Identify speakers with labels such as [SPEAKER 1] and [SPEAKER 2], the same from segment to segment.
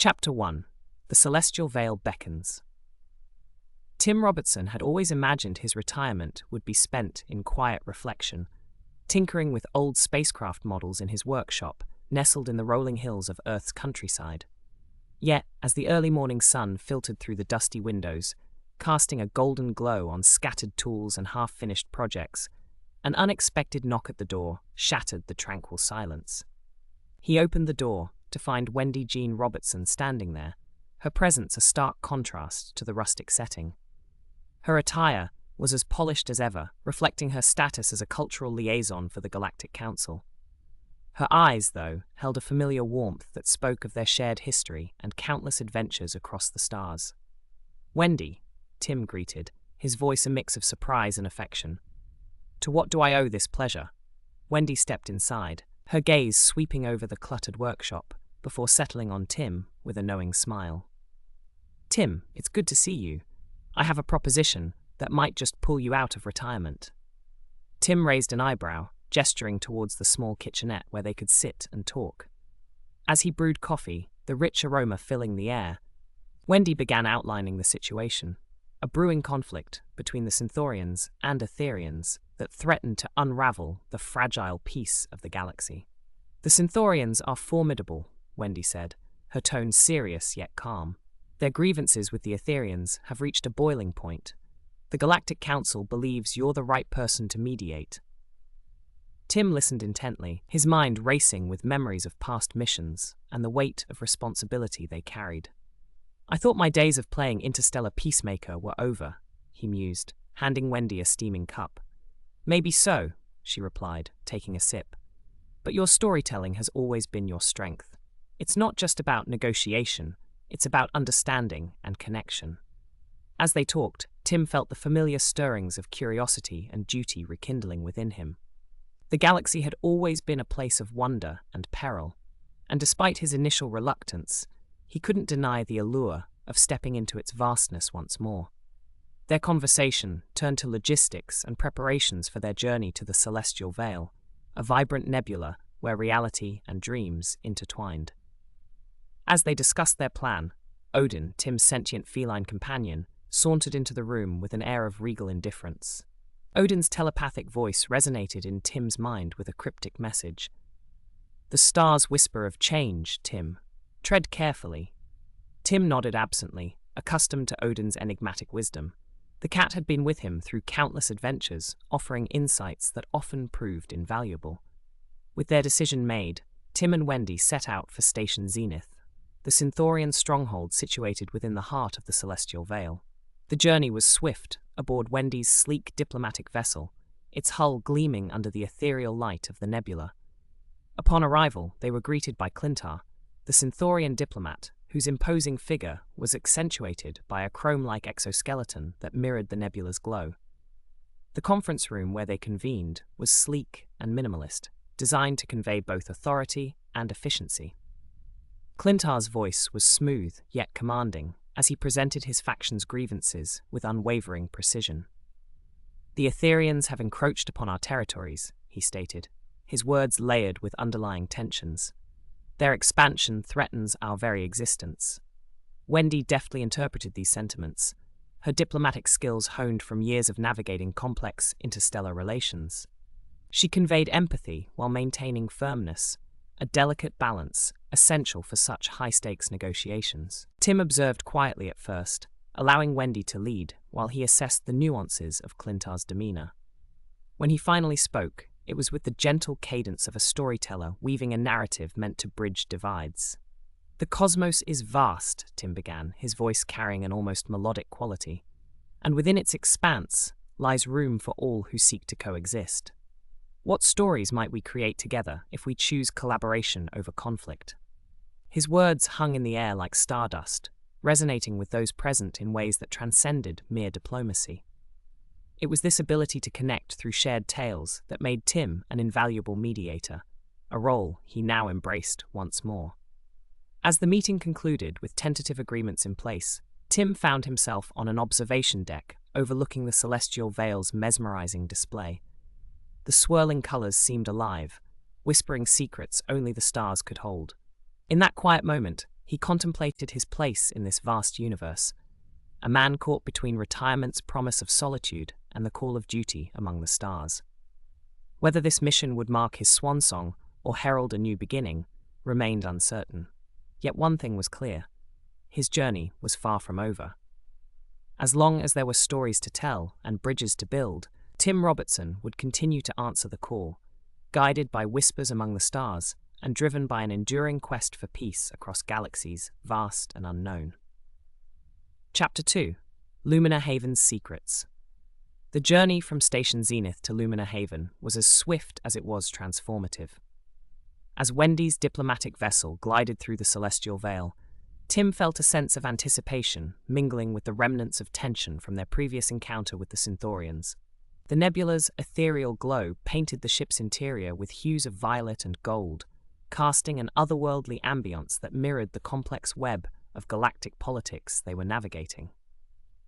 [SPEAKER 1] Chapter 1. The Celestial Veil Beckons. Tim Robertson had always imagined his retirement would be spent in quiet reflection, tinkering with old spacecraft models in his workshop, nestled in the rolling hills of Earth's countryside. Yet, as the early morning sun filtered through the dusty windows, casting a golden glow on scattered tools and half-finished projects, an unexpected knock at the door shattered the tranquil silence. He opened the door to find Wendy Jean Robertson standing there, her presence a stark contrast to the rustic setting. Her attire was as polished as ever, reflecting her status as a cultural liaison for the Galactic Council. Her eyes, though, held a familiar warmth that spoke of their shared history and countless adventures across the stars. "Wendy," Tim greeted, his voice a mix of surprise and affection. "To what do I owe this pleasure?" Wendy stepped inside, her gaze sweeping over the cluttered workshop, before settling on Tim with a knowing smile. "Tim, it's good to see you. I have a proposition that might just pull you out of retirement." Tim raised an eyebrow, gesturing towards the small kitchenette where they could sit and talk. As he brewed coffee, the rich aroma filling the air, Wendy began outlining the situation, a brewing conflict between the Synthorians and Aetherians that threatened to unravel the fragile peace of the galaxy. "The Synthorians are formidable," Wendy said, her tone serious yet calm. "Their grievances with the Aetherians have reached a boiling point. The Galactic Council believes you're the right person to mediate." Tim listened intently, his mind racing with memories of past missions and the weight of responsibility they carried. "I thought my days of playing interstellar peacemaker were over," he mused, handing Wendy a steaming cup. "Maybe so," she replied, taking a sip. "But your storytelling has always been your strength. It's not just about negotiation, it's about understanding and connection." As they talked, Tim felt the familiar stirrings of curiosity and duty rekindling within him. The galaxy had always been a place of wonder and peril, and despite his initial reluctance, he couldn't deny the allure of stepping into its vastness once more. Their conversation turned to logistics and preparations for their journey to the Celestial Veil, a vibrant nebula where reality and dreams intertwined. As they discussed their plan, Odin, Tim's sentient feline companion, sauntered into the room with an air of regal indifference. Odin's telepathic voice resonated in Tim's mind with a cryptic message. "The stars whisper of change, Tim. Tread carefully." Tim nodded absently, accustomed to Odin's enigmatic wisdom. The cat had been with him through countless adventures, offering insights that often proved invaluable. With their decision made, Tim and Wendy set out for Station Zenith, the Synthorian stronghold situated within the heart of the Celestial Veil. The journey was swift, aboard Wendy's sleek diplomatic vessel, its hull gleaming under the ethereal light of the nebula. Upon arrival, they were greeted by Clintar, the Synthorian diplomat, whose imposing figure was accentuated by a chrome-like exoskeleton that mirrored the nebula's glow. The conference room where they convened was sleek and minimalist, designed to convey both authority and efficiency. Clintar's voice was smooth yet commanding as he presented his faction's grievances with unwavering precision. "The Aetherians have encroached upon our territories," he stated, his words layered with underlying tensions. "Their expansion threatens our very existence." Wendy deftly interpreted these sentiments, her diplomatic skills honed from years of navigating complex interstellar relations. She conveyed empathy while maintaining firmness, a delicate balance essential for such high-stakes negotiations. Tim observed quietly at first, allowing Wendy to lead while he assessed the nuances of Clintar's demeanor. When he finally spoke, it was with the gentle cadence of a storyteller weaving a narrative meant to bridge divides. "The cosmos is vast," Tim began, his voice carrying an almost melodic quality, "and within its expanse lies room for all who seek to coexist. What stories might we create together if we choose collaboration over conflict?" His words hung in the air like stardust, resonating with those present in ways that transcended mere diplomacy. It was this ability to connect through shared tales that made Tim an invaluable mediator, a role he now embraced once more. As the meeting concluded with tentative agreements in place, Tim found himself on an observation deck overlooking the Celestial Veil's mesmerizing display. The swirling colors seemed alive, whispering secrets only the stars could hold. In that quiet moment, he contemplated his place in this vast universe, a man caught between retirement's promise of solitude and the call of duty among the stars. Whether this mission would mark his swan song or herald a new beginning remained uncertain. Yet one thing was clear: his journey was far from over. As long as there were stories to tell and bridges to build, Tim Robertson would continue to answer the call, guided by whispers among the stars and driven by an enduring quest for peace across galaxies vast and unknown. Chapter 2: Lumina Haven's Secrets. The journey from Station Zenith to Lumina Haven was as swift as it was transformative. As Wendy's diplomatic vessel glided through the celestial veil, Tim felt a sense of anticipation mingling with the remnants of tension from their previous encounter with the Synthorians. The nebula's ethereal glow painted the ship's interior with hues of violet and gold, casting an otherworldly ambience that mirrored the complex web of galactic politics they were navigating.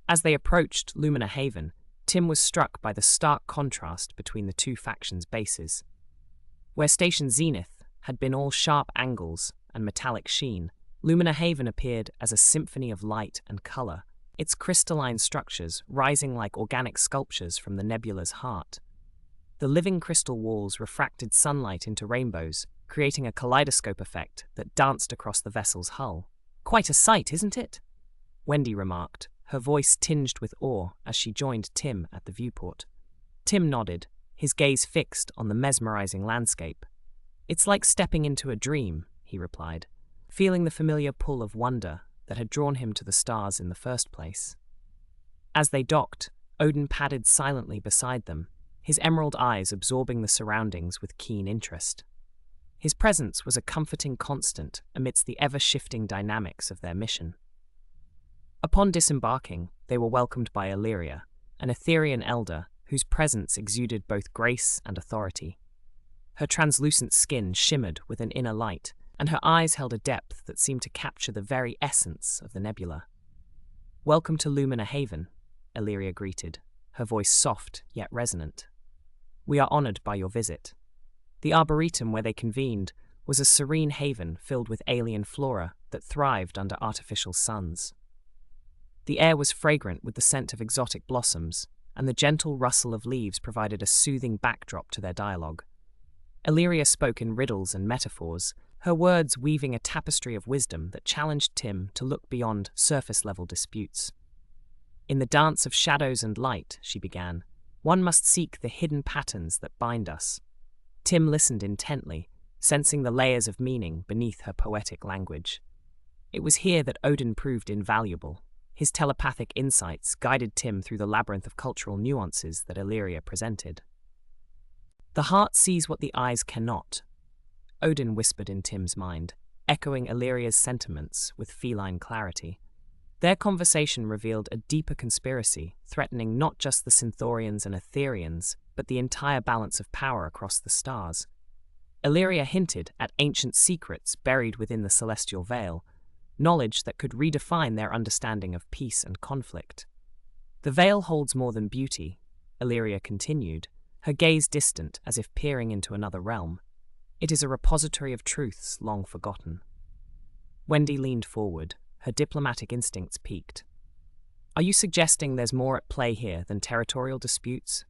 [SPEAKER 1] As they approached Lumina Haven, Tim was struck by the stark contrast between the two factions' bases. Where Station Zenith had been all sharp angles and metallic sheen, Lumina Haven appeared as a symphony of light and color, its crystalline structures rising like organic sculptures from the nebula's heart. The living crystal walls refracted sunlight into rainbows, creating a kaleidoscope effect that danced across the vessel's hull. "Quite a sight, isn't it?" Wendy remarked, her voice tinged with awe as she joined Tim at the viewport. Tim nodded, his gaze fixed on the mesmerizing landscape. "It's like stepping into a dream," he replied, feeling the familiar pull of wonder that had drawn him to the stars in the first place. As they docked, Odin padded silently beside them, his emerald eyes absorbing the surroundings with keen interest. His presence was a comforting constant amidst the ever-shifting dynamics of their mission. Upon disembarking, they were welcomed by Aetherian, an Aetherian elder whose presence exuded both grace and authority. Her translucent skin shimmered with an inner light, and her eyes held a depth that seemed to capture the very essence of the nebula. "Welcome to Lumina Haven," Aetherian greeted, her voice soft yet resonant. "We are honored by your visit." The arboretum where they convened was a serene haven filled with alien flora that thrived under artificial suns. The air was fragrant with the scent of exotic blossoms, and the gentle rustle of leaves provided a soothing backdrop to their dialogue. Aetherian spoke in riddles and metaphors, her words weaving a tapestry of wisdom that challenged Tim to look beyond surface-level disputes. "In the dance of shadows and light," she began, "one must seek the hidden patterns that bind us." Tim listened intently, sensing the layers of meaning beneath her poetic language. It was here that Odin proved invaluable. His telepathic insights guided Tim through the labyrinth of cultural nuances that Aetherian presented. "The heart sees what the eyes cannot," Odin whispered in Tim's mind, echoing Aetherian's sentiments with feline clarity. Their conversation revealed a deeper conspiracy, threatening not just the Synthorians and Aetherians, but the entire balance of power across the stars. Aetherian hinted at ancient secrets buried within the celestial veil, knowledge that could redefine their understanding of peace and conflict. "The veil holds more than beauty," Aetherian continued, her gaze distant as if peering into another realm. "It is a repository of truths long forgotten." Wendy leaned forward, her diplomatic instincts piqued. "Are you suggesting there's more at play here than territorial disputes?"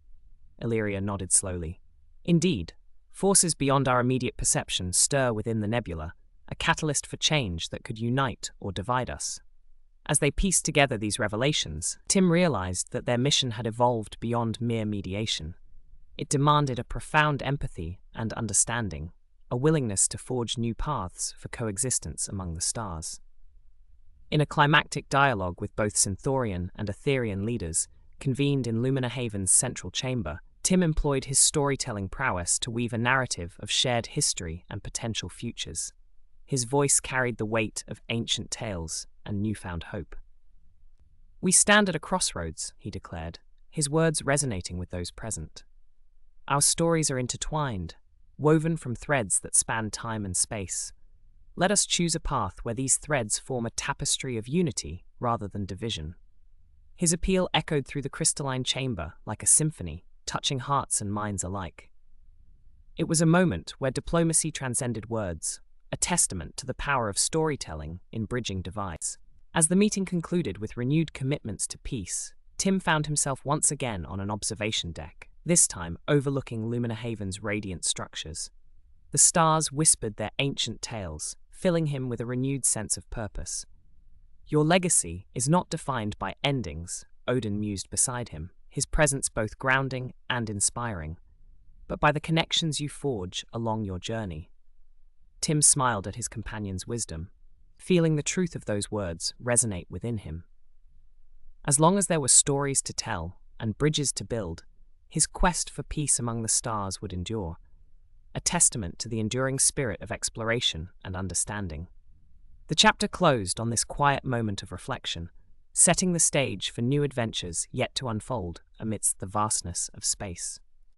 [SPEAKER 1] Aetherian nodded slowly. "Indeed, forces beyond our immediate perception stir within the nebula, a catalyst for change that could unite or divide us." As they pieced together these revelations, Tim realized that their mission had evolved beyond mere mediation. It demanded a profound empathy and understanding, a willingness to forge new paths for coexistence among the stars. In a climactic dialogue with both Synthorian and Aetherian leaders, convened in Lumina Haven's central chamber, Tim employed his storytelling prowess to weave a narrative of shared history and potential futures. His voice carried the weight of ancient tales and newfound hope. "We stand at a crossroads," he declared, his words resonating with those present. "Our stories are intertwined, woven from threads that span time and space. Let us choose a path where these threads form a tapestry of unity rather than division." His appeal echoed through the crystalline chamber like a symphony, touching hearts and minds alike. It was a moment where diplomacy transcended words, a testament to the power of storytelling in bridging divides. As the meeting concluded with renewed commitments to peace, Tim found himself once again on an observation deck, this time overlooking Luminahaven's radiant structures. The stars whispered their ancient tales, filling him with a renewed sense of purpose. "Your legacy is not defined by endings," Odin mused beside him, his presence both grounding and inspiring, "but by the connections you forge along your journey." Tim smiled at his companion's wisdom, feeling the truth of those words resonate within him. As long as there were stories to tell and bridges to build, his quest for peace among the stars would endure, a testament to the enduring spirit of exploration and understanding. The chapter closed on this quiet moment of reflection, setting the stage for new adventures yet to unfold amidst the vastness of space.